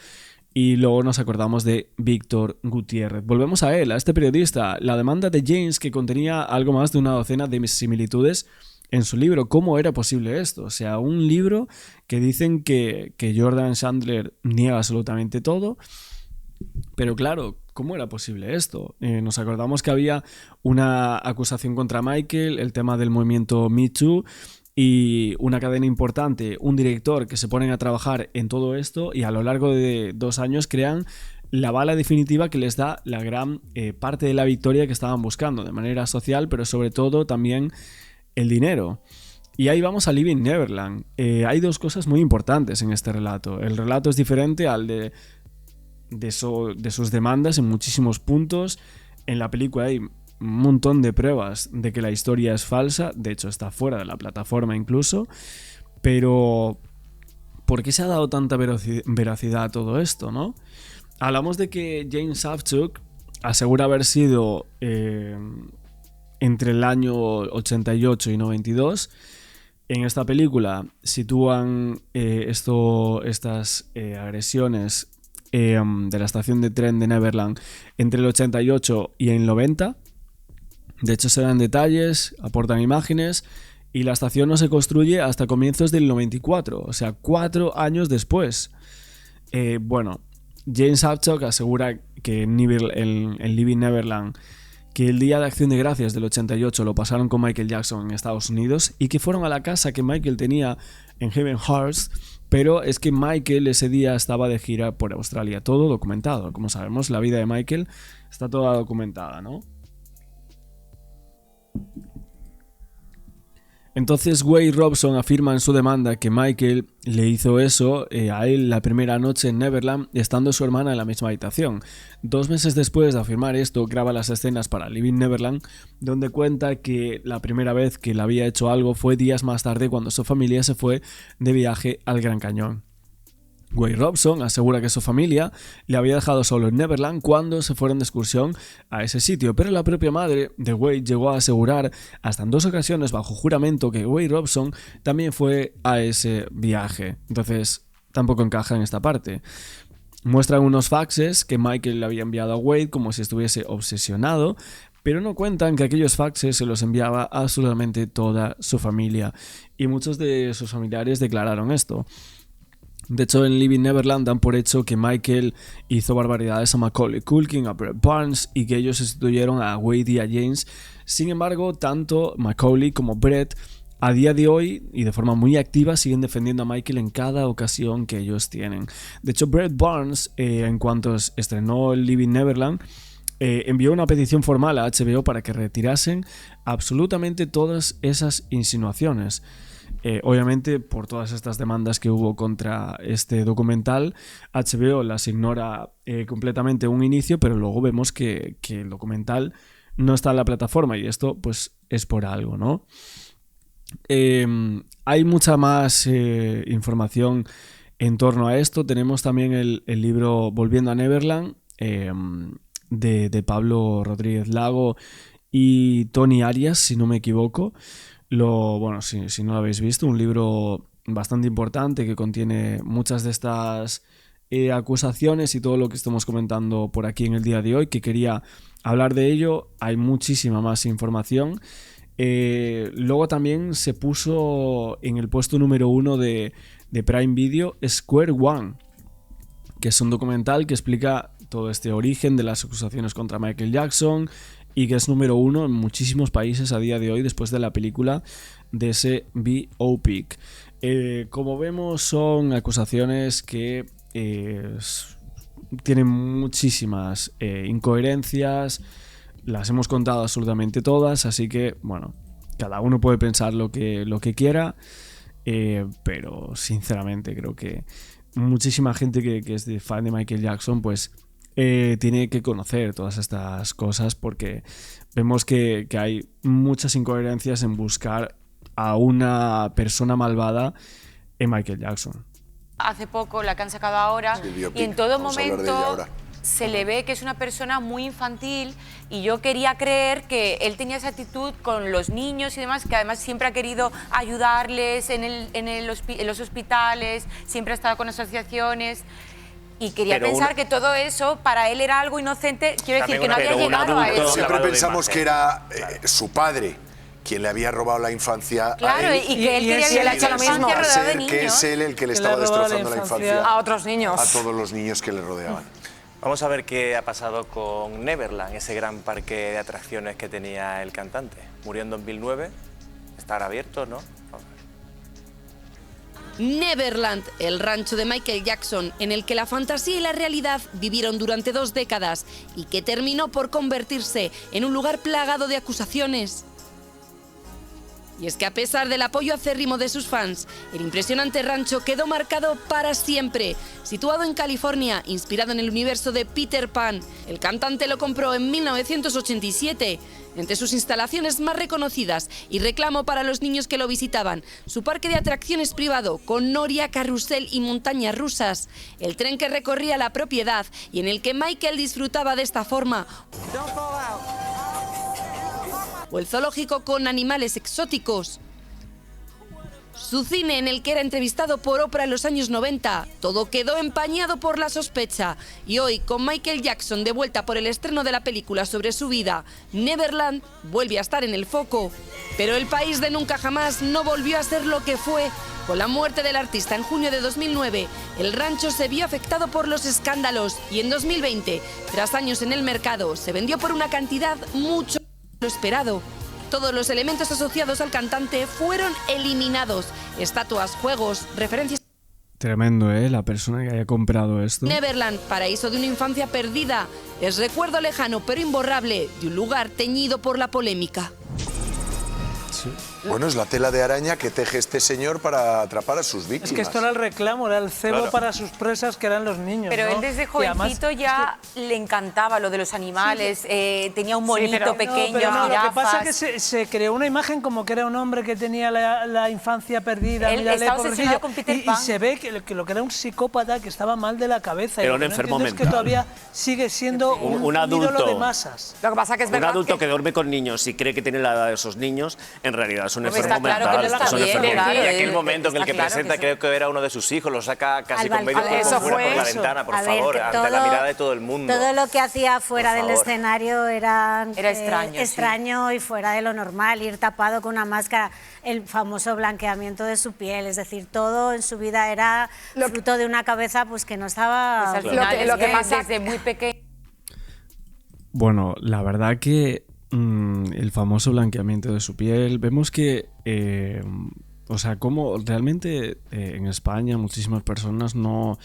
Speaker 1: Y luego nos acordamos de Víctor Gutiérrez. Volvemos a él, a este periodista. La demanda de James, que contenía algo más de una docena de similitudes en su libro. ¿Cómo era posible esto? O sea, un libro que dicen que Jordan Chandler niega absolutamente todo. Pero claro, ¿cómo era posible esto? Nos acordamos que había una acusación contra Michael, el tema del movimiento Me Too, y una cadena importante, un director que se ponen a trabajar en todo esto, y a lo largo de 2 años crean la bala definitiva que les da la gran parte de la victoria que estaban buscando, de manera social, pero sobre todo también el dinero. Y ahí vamos a Living Neverland. Hay 2 cosas muy importantes en este relato. El relato es diferente al de sus demandas en muchísimos puntos. En la película hay un montón de pruebas de que la historia es falsa. De hecho, está fuera de la plataforma incluso. Pero ¿por qué se ha dado tanta veracidad a todo esto, no? Hablamos de que James Safchuk asegura haber sido entre el año 88 y 92. En esta película sitúan estas agresiones de la estación de tren de Neverland entre el 88 y el 90. De hecho, se dan detalles, aportan imágenes, y la estación no se construye hasta comienzos del 94, o sea, 4 años después. Bueno, James Safchuk asegura que en Living Neverland, que el Día de Acción de Gracias del 88 lo pasaron con Michael Jackson en Estados Unidos y que fueron a la casa que Michael tenía en Havenhurst, pero es que Michael ese día estaba de gira por Australia, todo documentado. Como sabemos, la vida de Michael está toda documentada, ¿no? Entonces Wade Robson afirma en su demanda que Michael le hizo eso a él la primera noche en Neverland, estando su hermana en la misma habitación. 2 meses después de afirmar esto, graba las escenas para Living Neverland, donde cuenta que la primera vez que le había hecho algo fue días más tarde cuando su familia se fue de viaje al Gran Cañón. Wade Robson asegura que su familia le había dejado solo en Neverland cuando se fueron de excursión a ese sitio, pero la propia madre de Wade llegó a asegurar hasta en 2 ocasiones bajo juramento que Wade Robson también fue a ese viaje. Entonces tampoco encaja en esta parte. Muestran unos faxes que Michael le había enviado a Wade como si estuviese obsesionado, pero no cuentan que aquellos faxes se los enviaba a absolutamente toda su familia, y muchos de sus familiares declararon esto. De hecho, en Living Neverland dan por hecho que Michael hizo barbaridades a Macaulay Culkin, a Brett Barnes, y que ellos sustituyeron a Wade y a James. Sin embargo, tanto Macaulay como Brett a día de hoy y de forma muy activa siguen defendiendo a Michael en cada ocasión que ellos tienen. De hecho, Brett Barnes, en cuanto estrenó Living Neverland, envió una petición formal a HBO para que retirasen absolutamente todas esas insinuaciones. Obviamente, por todas estas demandas que hubo contra este documental, HBO las ignora completamente un inicio, pero luego vemos que el documental no está en la plataforma, y esto pues es por algo, ¿no? Hay mucha más información en torno a esto. Tenemos también el libro Volviendo a Neverland, de Pablo Rodríguez Lago y Tony Arias, si no me equivoco. Bueno, si no lo habéis visto, un libro bastante importante que contiene muchas de estas acusaciones y todo lo que estamos comentando por aquí en el día de hoy, que quería hablar de ello. Hay muchísima más información. Luego también se puso en el puesto número 1 de Prime Video Square One, que es un documental que explica todo este origen de las acusaciones contra Michael Jackson, y que es número 1 en muchísimos países a día de hoy después de la película de ese biopic. Como vemos, son acusaciones que tienen muchísimas incoherencias. Las hemos contado absolutamente todas, así que bueno, cada uno puede pensar lo que quiera, pero sinceramente creo que muchísima gente que es fan de Michael Jackson pues tiene que conocer todas estas cosas, porque vemos que hay muchas incoherencias en buscar a una persona malvada en Michael Jackson.
Speaker 4: Hace poco, la que han sacado ahora, y en todo momento se le ve que es una persona muy infantil, y yo quería creer que él tenía esa actitud con los niños y demás, que además siempre ha querido ayudarles en los hospitales, siempre ha estado con asociaciones. Y quería pensar que todo eso para él era algo inocente, quiero decir, que no había llegado a eso.
Speaker 5: Siempre pensamos que era su padre quien le había robado la infancia
Speaker 4: claro,
Speaker 5: a él.
Speaker 4: Y que él quería vivir la infancia rodeado de niños.
Speaker 5: Que es él el que le estaba destrozando la infancia
Speaker 6: a otros niños.
Speaker 5: A todos los niños que le rodeaban.
Speaker 8: Vamos a ver qué ha pasado con Neverland, ese gran parque de atracciones que tenía el cantante. Murió en 2009, estará abierto, ¿no?
Speaker 9: Neverland, el rancho de Michael Jackson, en el que la fantasía y la realidad vivieron durante 2 décadas y que terminó por convertirse en un lugar plagado de acusaciones. Y es que a pesar del apoyo acérrimo de sus fans, el impresionante rancho quedó marcado para siempre. Situado en California, inspirado en el universo de Peter Pan, el cantante lo compró en 1987. Entre sus instalaciones más reconocidas y reclamo para los niños que lo visitaban, su parque de atracciones privado con noria, carrusel y montañas rusas, el tren que recorría la propiedad y en el que Michael disfrutaba de esta forma, o el zoológico con animales exóticos. Su cine, en el que era entrevistado por Oprah en los años 90, todo quedó empañado por la sospecha. Y hoy, con Michael Jackson de vuelta por el estreno de la película sobre su vida, Neverland vuelve a estar en el foco. Pero el país de nunca jamás no volvió a ser lo que fue. Con la muerte del artista en junio de 2009, el rancho se vio afectado por los escándalos y en 2020, tras años en el mercado, se vendió por una cantidad mucho más de lo esperado. Todos los elementos asociados al cantante fueron eliminados. Estatuas, juegos, referencias...
Speaker 1: Tremendo, la persona que haya comprado esto.
Speaker 9: Neverland, paraíso de una infancia perdida, es recuerdo lejano pero imborrable de un lugar teñido por la polémica.
Speaker 1: Sí.
Speaker 5: Bueno, es la tela de araña que teje este señor para atrapar a sus víctimas.
Speaker 10: Es que esto era el reclamo, era el cebo para sus presas, que eran los niños.
Speaker 4: Pero
Speaker 10: ¿no?
Speaker 4: él desde jovencito ya le encantaba lo de los animales, tenía un monito pequeño,
Speaker 10: Lo que pasa es
Speaker 4: jirafas.
Speaker 10: que se creó una imagen como que era un hombre que tenía la infancia perdida.
Speaker 4: Él estaba obsesionado con Peter Pan.
Speaker 10: Y se ve que lo que era un psicópata, que estaba mal de la cabeza.
Speaker 2: Era
Speaker 10: y
Speaker 2: un enfermo mental.
Speaker 10: Es que todavía sigue siendo un
Speaker 2: adulto.
Speaker 10: ídolo de masas.
Speaker 6: Lo que pasa que es
Speaker 2: Un
Speaker 6: verdad
Speaker 2: adulto que duerme con niños y cree que tiene la edad de esos niños, en realidad es un
Speaker 4: Hombre,
Speaker 2: enfermo
Speaker 4: está claro
Speaker 2: mental.
Speaker 4: que no está
Speaker 2: es un
Speaker 4: bien,
Speaker 2: enfermo
Speaker 4: claro,
Speaker 2: mental.
Speaker 8: Y aquel momento en el
Speaker 4: está
Speaker 8: que
Speaker 4: claro
Speaker 8: presenta,
Speaker 4: que
Speaker 8: creo que era uno de sus hijos, lo saca casi
Speaker 7: Al
Speaker 8: con medio
Speaker 7: balcón.
Speaker 8: cuerpo
Speaker 6: Eso
Speaker 8: fuera
Speaker 6: fue
Speaker 8: por la
Speaker 6: eso.
Speaker 8: ventana, por
Speaker 7: A ver,
Speaker 8: favor,
Speaker 7: que
Speaker 8: ante la mirada de todo el mundo.
Speaker 7: Todo lo que hacía fuera del
Speaker 8: favor.
Speaker 7: escenario era
Speaker 4: extraño,
Speaker 7: extraño y fuera de lo normal, ir tapado con una máscara, el famoso blanqueamiento de su piel, es decir, todo en su vida era fruto de una cabeza pues que no estaba...
Speaker 4: Pues al final,
Speaker 6: Lo que pasa
Speaker 4: desde muy pequeño.
Speaker 1: Bueno, la verdad que el famoso blanqueamiento de su piel, vemos que, o sea, como realmente en España muchísimas personas no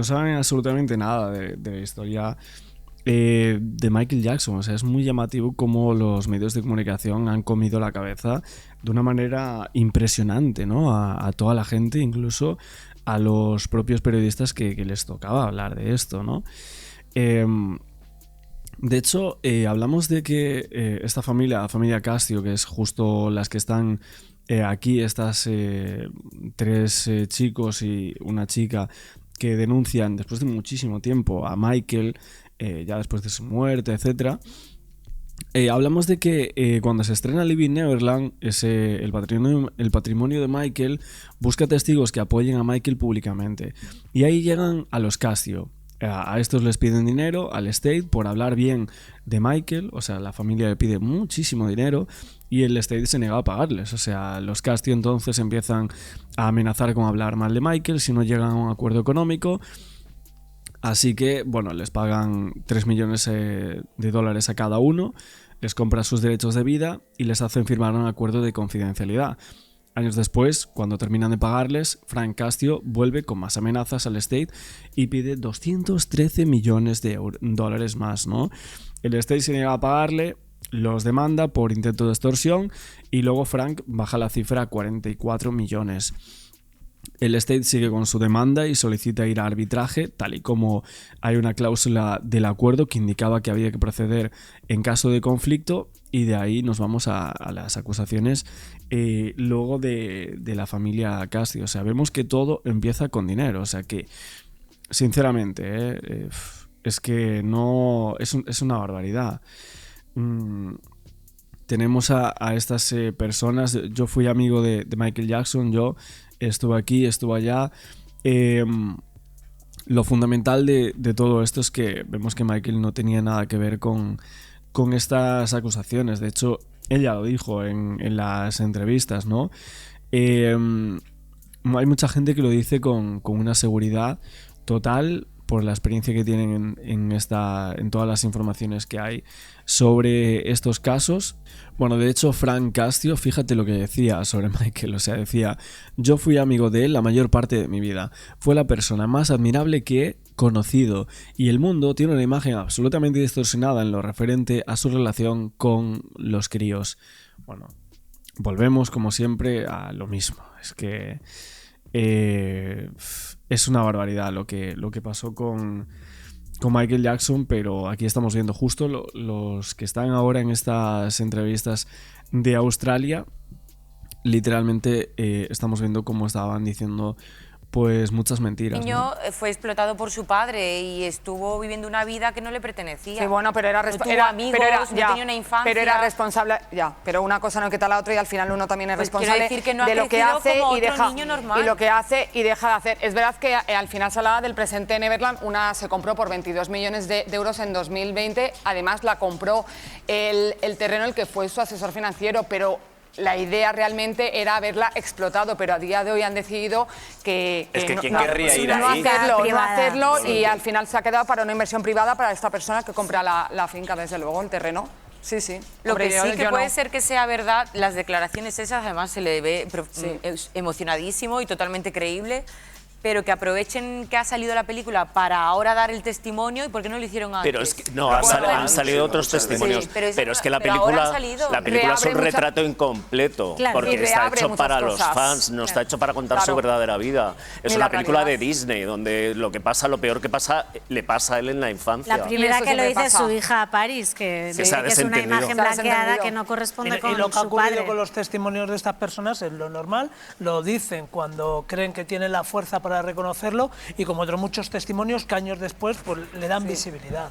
Speaker 1: saben absolutamente nada de la historia de Michael Jackson. O sea, es muy llamativo cómo los medios de comunicación han comido la cabeza de una manera impresionante, ¿no? A toda la gente, incluso a los propios periodistas que les tocaba hablar de esto, ¿no? De hecho, hablamos de que esta familia, la familia Castillo, que es justo las que están aquí, estas tres chicos y una chica que denuncian después de muchísimo tiempo a Michael, ya después de su muerte, etc. Hablamos de que cuando se estrena Living Neverland, el patrimonio de Michael busca testigos que apoyen a Michael públicamente. Y ahí llegan a los Castillo. A estos les piden dinero, al estate, por hablar bien de Michael. O sea, la familia le pide muchísimo dinero y el estate se niega a pagarles. O sea, los Castillo entonces empiezan a amenazar con hablar mal de Michael si no llegan a un acuerdo económico. Así que, bueno, les pagan $3 millones de dólares a cada uno, les compran sus derechos de vida y les hacen firmar un acuerdo de confidencialidad. Años después, cuando terminan de pagarles, Frank Castillo vuelve con más amenazas al estate y pide 213 millones de dólares más, ¿no? El estate se niega a pagarle, los demanda por intento de extorsión y luego Frank baja la cifra a 44 millones. El estate sigue con su demanda y solicita ir a arbitraje, tal y como hay una cláusula del acuerdo que indicaba que había que proceder en caso de conflicto, y de ahí nos vamos a las acusaciones luego de la familia Castillo. O sea, vemos que todo empieza con dinero. O sea que, sinceramente, es que no es una barbaridad. Tenemos a estas personas. Yo fui amigo de Michael Jackson, yo estuve aquí, estuve allá. Lo fundamental de todo esto es que vemos que Michael no tenía nada que ver con estas acusaciones. De hecho, ella lo dijo en las entrevistas, ¿no? Hay mucha gente que lo dice con una seguridad total por la experiencia que tienen en todas las informaciones que hay sobre estos casos. Bueno, de hecho, Frank Castillo, fíjate lo que decía sobre Michael. O sea, decía: yo fui amigo de él la mayor parte de mi vida. Fue la persona más admirable que he conocido. Y el mundo tiene una imagen absolutamente distorsionada en lo referente a su relación con los críos. Bueno, volvemos como siempre a lo mismo. Es que es una barbaridad lo que pasó con Michael Jackson, pero aquí estamos viendo justo los que están ahora en estas entrevistas de Australia. Literalmente estamos viendo cómo estaban diciendo pues muchas mentiras.
Speaker 4: El niño fue explotado por su padre y estuvo viviendo una vida que no le pertenecía.
Speaker 6: Sí, bueno, pero era
Speaker 4: amigos, no tenía una infancia.
Speaker 6: Pero era responsable, pero una cosa no quita la otra y al final uno también es responsable
Speaker 4: decir que no
Speaker 6: de lo que hace
Speaker 4: como
Speaker 6: y
Speaker 4: otro
Speaker 6: deja
Speaker 4: niño normal.
Speaker 6: y lo que hace y deja de hacer. Es verdad que al final se hablaba del presente Neverland, una se compró por 22 millones de euros en 2020, además la compró el terreno el que fue su asesor financiero, pero la idea realmente era haberla explotado, pero a día de hoy han decidido que
Speaker 8: es que ¿quién querría ir ahí?
Speaker 6: No hacerlo y al final se ha quedado para una inversión privada para esta persona que compra la finca, desde luego, el terreno. Sí, sí.
Speaker 4: Lo que sí que puede ser que sea verdad, las declaraciones esas, además se le ve emocionadísimo y totalmente creíble, pero que aprovechen que ha salido la película para ahora dar el testimonio, ¿y por qué no lo hicieron antes?
Speaker 2: Pero es que no, han salido otros testimonios,
Speaker 4: sí,
Speaker 2: pero es que la película es un retrato incompleto, porque está hecho para los fans, no está hecho para contar su verdadera vida. Es una película de Disney, donde lo peor que pasa, le pasa a él en la infancia.
Speaker 7: La primera que lo dice su hija Paris, que es una imagen blanqueada que no corresponde con su padre.
Speaker 10: Y lo que ha ocurrido con los testimonios de estas personas es lo normal, lo dicen cuando creen que tienen la fuerza para reconocerlo y como otros muchos testimonios que años después pues, le dan visibilidad.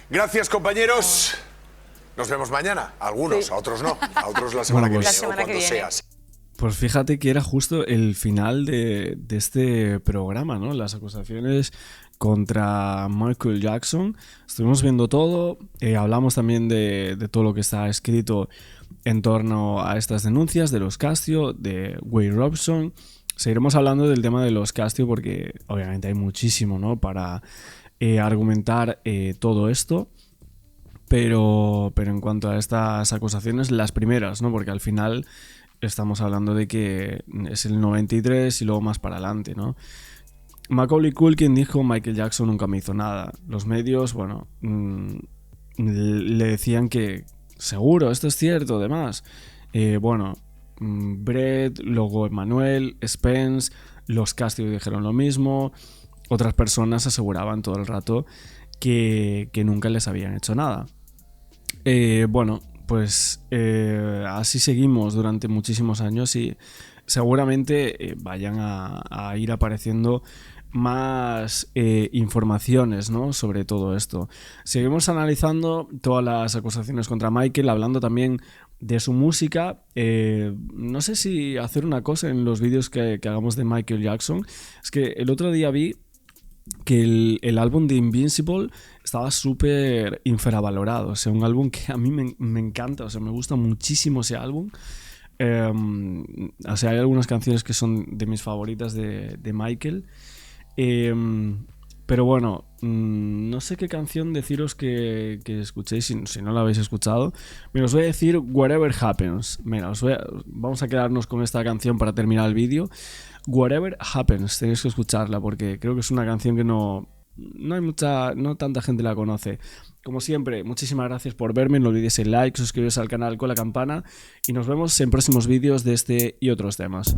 Speaker 5: Gracias, compañeros. Nos vemos mañana. A algunos, a otros no. A otros la semana que viene o cuando sea.
Speaker 1: Pues fíjate que era justo el final de este programa, ¿no? Las acusaciones contra Michael Jackson. Estuvimos viendo todo, hablamos también de todo lo que está escrito en torno a estas denuncias de los Castillo, de Wade Robson. Seguiremos hablando del tema de los Castillo porque obviamente hay muchísimo, ¿no? Para argumentar todo esto. Pero en cuanto a estas acusaciones, las primeras, ¿no? Porque al final estamos hablando de que es el 93 y luego más para adelante, ¿no? Macaulay Culkin dijo: Michael Jackson nunca me hizo nada. Los medios, bueno, le decían que seguro, esto es cierto, además. Bueno, Brett, luego Emmanuel, Spence, los Castillo dijeron lo mismo. Otras personas aseguraban todo el rato que nunca les habían hecho nada. Bueno, pues así seguimos durante muchísimos años y seguramente vayan a ir apareciendo más informaciones, ¿no? Sobre todo esto. Seguimos analizando todas las acusaciones contra Michael, hablando también de su música. No sé si hacer una cosa en los vídeos que hagamos de Michael Jackson. Es que el otro día vi que el álbum de Invincible estaba súper infravalorado. O sea, un álbum que a mí me encanta, o sea, me gusta muchísimo ese álbum. O sea, hay algunas canciones que son de mis favoritas de Michael. Pero bueno, no sé qué canción deciros que escuchéis si no la habéis escuchado. Mira, os voy a decir Whatever Happens. Mira, vamos a quedarnos con esta canción para terminar el vídeo. Whatever Happens, tenéis que escucharla porque creo que es una canción que no tanta gente la conoce. Como siempre, muchísimas gracias por verme. No olvidéis el like, suscribiros al canal con la campana y nos vemos en próximos vídeos de este y otros temas.